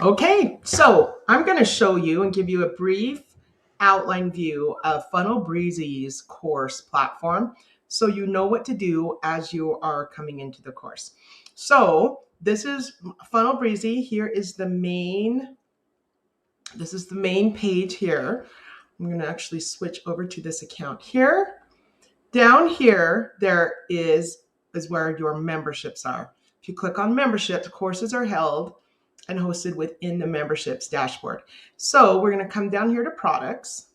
Okay, so I'm going to show you and give you a brief outline view of Funnel Breezy's course platform so you know what to do as you are coming into the course. So this is Funnel Breezy. Here is the main, this is the main page here. I'm going to actually switch over to this account here. Down here, there is where your memberships are. If you click on memberships, courses are held and hosted within the memberships dashboard. So we're going to come down here to products,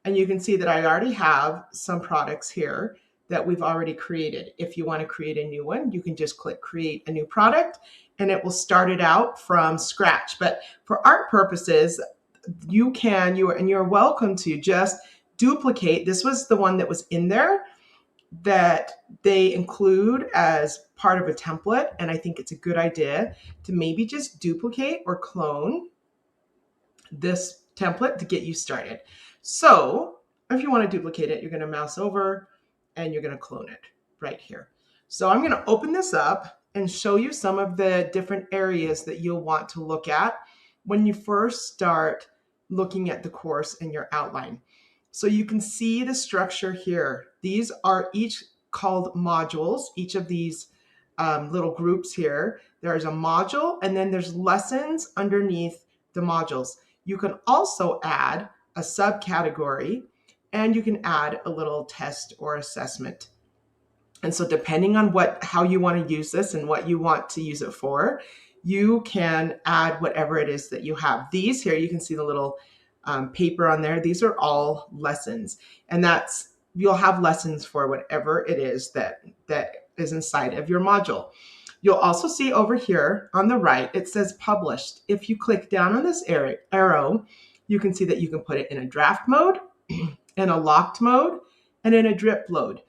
and you can see that I already have some products here that we've already created. If you want to create a new one, you can just click create a new product and it will start it out from scratch. But for art purposes, you're welcome to just duplicate. This was the one that was in there that they include as part of a template. And I think it's a good idea to maybe just duplicate or clone this template to get you started. So if you want to duplicate it, you're going to mouse over and you're going to clone it right here. So I'm going to open this up and show you some of the different areas that you'll want to look at when you first start looking at the course and your outline. So you can see the structure here. These are each called modules. Each of these little groups here, there's a module and then there's lessons underneath the modules. You can also add a subcategory and you can add a little test or assessment. And so depending on how you want to use this and what you want to use it for, you can add whatever it is that you have. These here, you can see the little paper on there. These are all lessons, and you'll have lessons for whatever it is that is inside of your module. You'll also see over here on the right, it says published. If you click down on this arrow, you can see that you can put it in a draft mode, in a locked mode, and in a drip mode.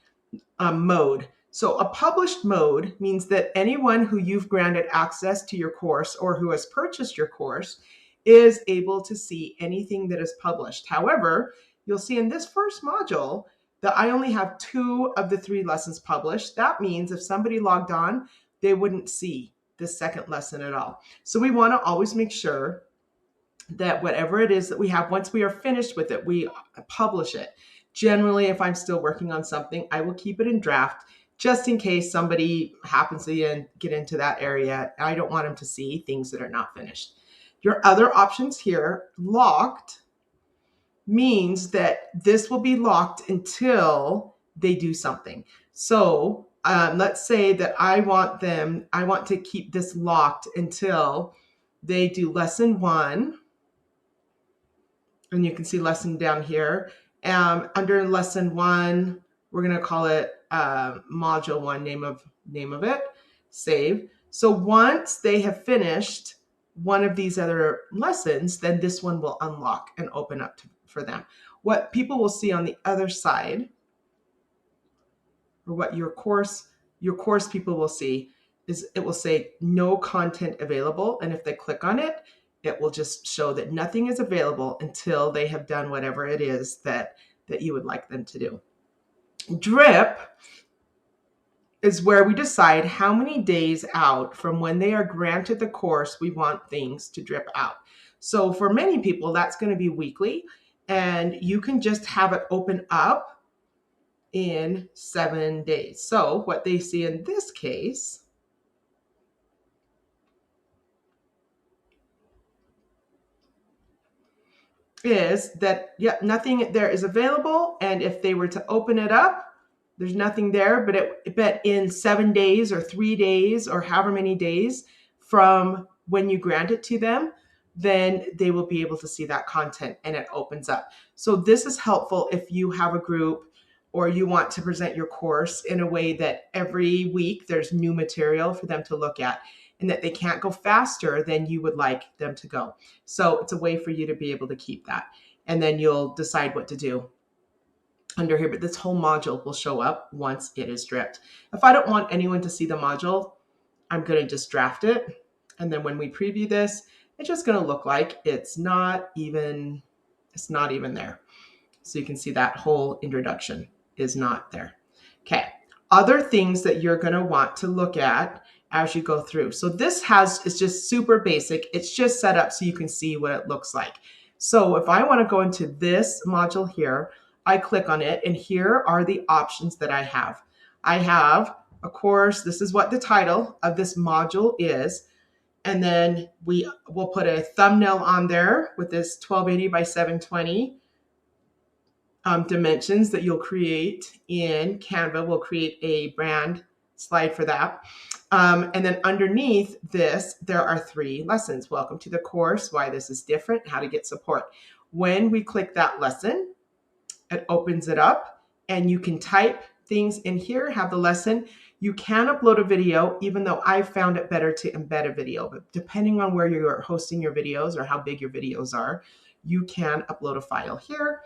So a published mode means that anyone who you've granted access to your course or who has purchased your course is able to see anything that is published. However, you'll see in this first module that I only have 2 of the 3 lessons published. That means if somebody logged on, they wouldn't see the second lesson at all. So we want to always make sure that whatever it is that we have, once we are finished with it, we publish it. Generally, if I'm still working on something, I will keep it in draft just in case somebody happens to get into that area. I don't want them to see things that are not finished. Your other options here, locked, means that this will be locked until they do something. So let's say that I want to keep this locked until they do lesson 1. And you can see lesson down here. Under lesson 1, we're going to call it module 1, name of it, save. So once they have finished one of these other lessons, then this one will unlock and open up for them. What people will see on the other side, or what your course people will see, is it will say no content available. And if they click on it, it will just show that nothing is available until they have done whatever it is that you would like them to do. Drip is where we decide how many days out from when they are granted the course we want things to drip out. So for many people, that's going to be weekly, and you can just have it open up in 7 days. So what they see in this case is that, nothing there is available. And if they were to open it up, there's nothing there, but in 7 days or 3 days or however many days from when you grant it to them, then they will be able to see that content and it opens up. So this is helpful if you have a group or you want to present your course in a way that every week there's new material for them to look at and that they can't go faster than you would like them to go. So it's a way for you to be able to keep that. And then you'll decide what to do under here, but this whole module will show up once it is dripped. If I don't want anyone to see the module, I'm going to just draft it. And then when we preview this, it's just going to look like it's not even there. So you can see that whole introduction is not there. Okay. Other things that you're going to want to look at as you go through. So this is just super basic. It's just set up so you can see what it looks like. So if I want to go into this module here, I click on it, and here are the options that I have. I have, of course, this is what the title of this module is. And then we will put a thumbnail on there with this 1280 by 720 dimensions that you'll create in Canva. We'll create a brand slide for that. And then underneath this, there are 3 lessons. Welcome to the course, why this is different, how to get support. When we click that lesson, it opens it up and you can type things in here, have the lesson. You can upload a video, even though I found it better to embed a video. But depending on where you're hosting your videos or how big your videos are, you can upload a file here.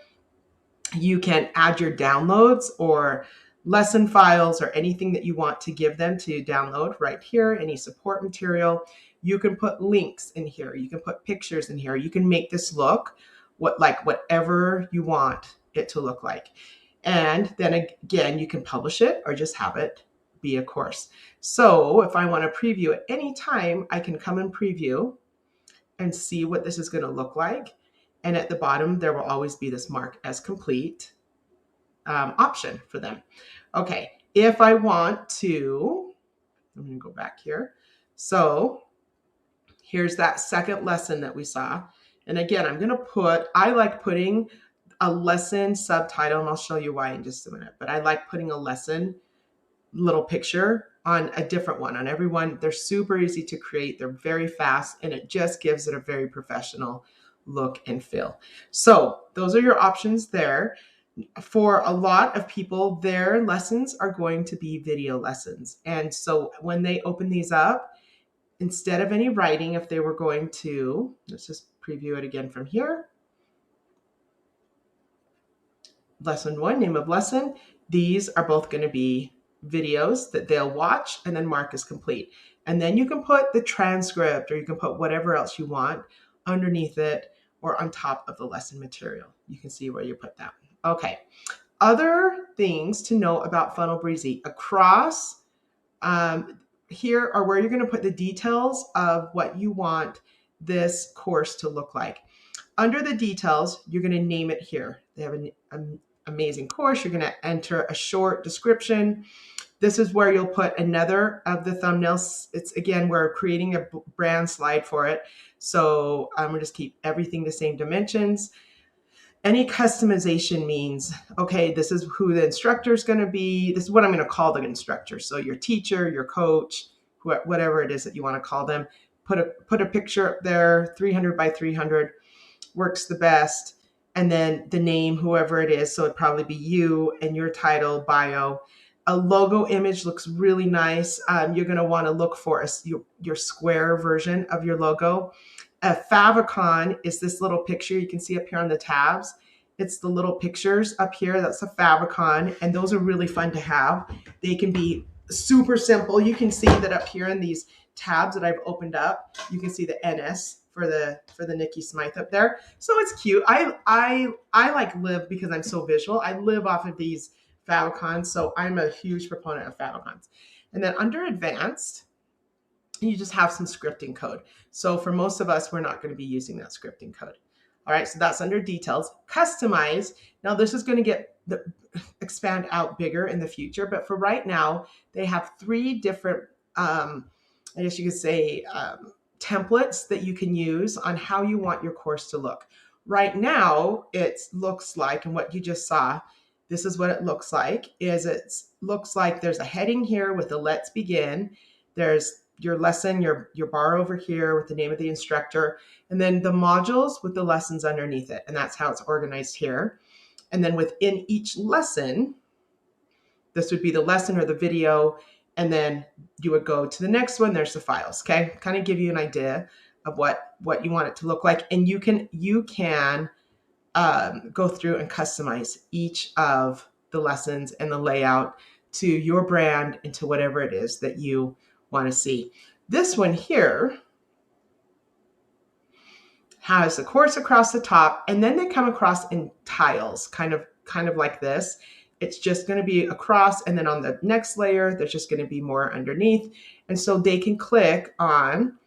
You can add your downloads or lesson files or anything that you want to give them to download right here, any support material. You can put links in here. You can put pictures in here. You can make this look whatever you want it to look like. And then again, you can publish it or just have it be a course. So if I want to preview at any time, I can come and preview and see what this is going to look like. And at the bottom, there will always be this mark as complete option for them. Okay, if I want to, I'm going to go back here. So here's that second lesson that we saw. And again, I like putting a lesson subtitle, and I'll show you why in just a minute, but I like putting a lesson little picture on a different one. On every one, they're super easy to create. They're very fast, and it just gives it a very professional look and feel. So those are your options there. For a lot of people, their lessons are going to be video lessons. And so when they open these up, instead of any writing, if they were going to, let's just preview it again from here. Lesson 1, name of lesson. These are both going to be videos that they'll watch and then mark as complete. And then you can put the transcript or you can put whatever else you want underneath it or on top of the lesson material. You can see where you put that. Okay. Other things to know about Funnel Breezy. Across here are where you're going to put the details of what you want this course to look like. Under the details, you're going to name it here. They have an amazing course. You're going to enter a short description. This is where you'll put another of the thumbnails. It's again, we're creating a brand slide for it. So I'm going to just keep everything the same dimensions. Any customization means, okay, this is who the instructor is going to be. This is what I'm going to call the instructor. So your teacher, your coach, whatever it is that you want to call them. Put a picture up there, 300 by 300 works the best. And then the name, whoever it is. So it'd probably be you and your title, bio. A logo image looks really nice. You're going to want to look for your square version of your logo. A favicon is this little picture you can see up here on the tabs. It's the little pictures up here. That's a favicon, and those are really fun to have. They can be super simple. You can see that up here in these tabs that I've opened up, you can see the NS for the Nikki Smythe up there. So it's cute. I like live because I'm so visual. I live off of these favicons, so I'm a huge proponent of favicons. And then under advanced, you just have some scripting code. So for most of us, we're not going to be using that scripting code. All right, so that's under details. Customize. Now this is going to expand out bigger in the future, but for right now, they have 3 different, I guess you could say, templates that you can use on how you want your course to look. Right now, it looks like, and what you just saw, this is what it looks like, looks like there's a heading here with the let's begin. There's your lesson, your bar over here with the name of the instructor, and then the modules with the lessons underneath it. And that's how it's organized here. And then within each lesson, this would be the lesson or the video, and then you would go to the next one. There's the files, okay? Kind of give you an idea of what you want it to look like. And you can go through and customize each of the lessons and the layout to your brand and to whatever it is that you want to see. This one here has the course across the top, and then they come across in tiles, kind of like this. It's just going to be across, and then on the next layer, there's just going to be more underneath. And so they can click on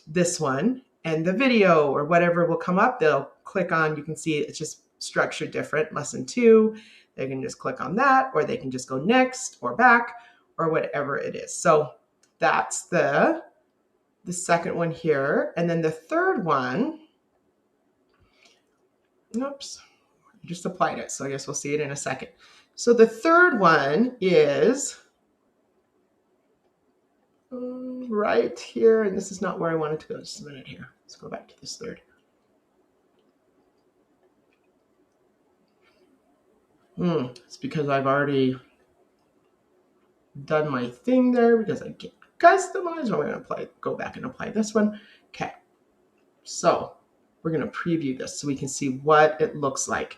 this one and the video or whatever will come up. They'll click on, you can see it's just structured different. Lesson 2, they can just click on that, or they can just go next or back or whatever it is. So that's the second one here. And then the third one, oops, I just applied it. So I guess we'll see it in a second. So the third one is right here. And this is not where I wanted to go. Just a minute here. Let's go back to this third. It's because I've already done my thing there because I can't customize. I'm going to go back and apply this one. Okay. So we're going to preview this so we can see what it looks like.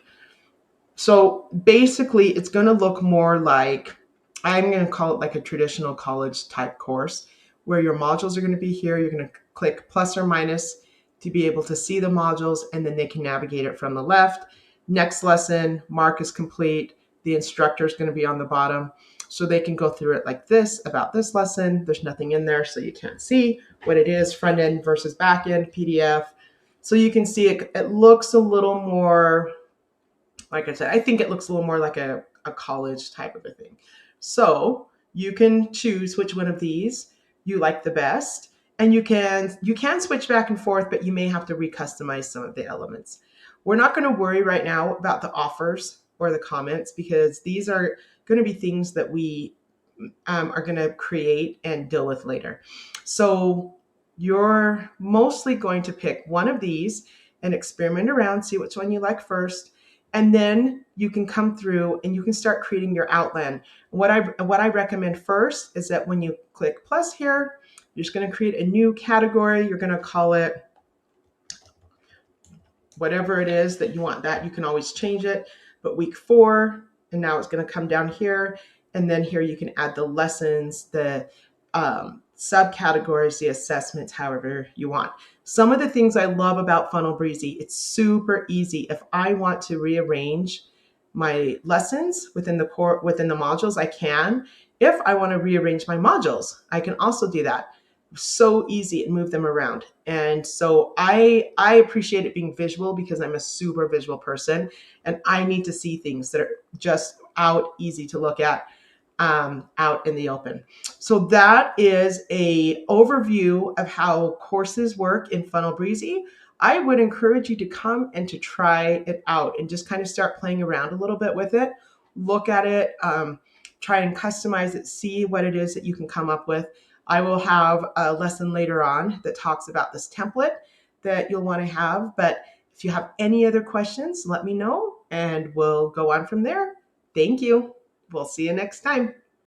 So basically, it's going to look more like, I'm going to call it like a traditional college type course where your modules are going to be here. You're going to click plus or minus to be able to see the modules, and then they can navigate it from the left. Next lesson, mark is complete. The instructor is going to be on the bottom. So they can go through it like this about this lesson. There's nothing in there, so you can't see what it is, front end versus back end, PDF. So you can see it looks a little more, like I said, I think it looks a little more like a college type of a thing. So you can choose which one of these you like the best. And you can switch back and forth, but you may have to recustomize some of the elements. We're not going to worry right now about the offers or the comments because these are going to be things that we are going to create and deal with later. So you're mostly going to pick one of these and experiment around, see which one you like first. And then you can come through and you can start creating your outline. What I recommend first is that when you click plus here, you're just going to create a new category. You're going to call it whatever it is that you want that. You can always change it. But week 4, and now it's going to come down here. And then here you can add the lessons, the subcategories, the assessments, however you want. Some of the things I love about Funnel Breezy, it's super easy. If I want to rearrange my lessons within the modules, I can. If I want to rearrange my modules, I can also do that. So easy and move them around. And so I appreciate it being visual because I'm a super visual person and I need to see things that are just easy to look at out in the open. So that is a overview of how courses work in Funnel Breezy. I would encourage you to come and to try it out and just kind of start playing around a little bit with it. Look at it, try and customize it, see what it is that you can come up with. I will have a lesson later on that talks about this template that you'll want to have. But if you have any other questions, let me know and we'll go on from there. Thank you. We'll see you next time.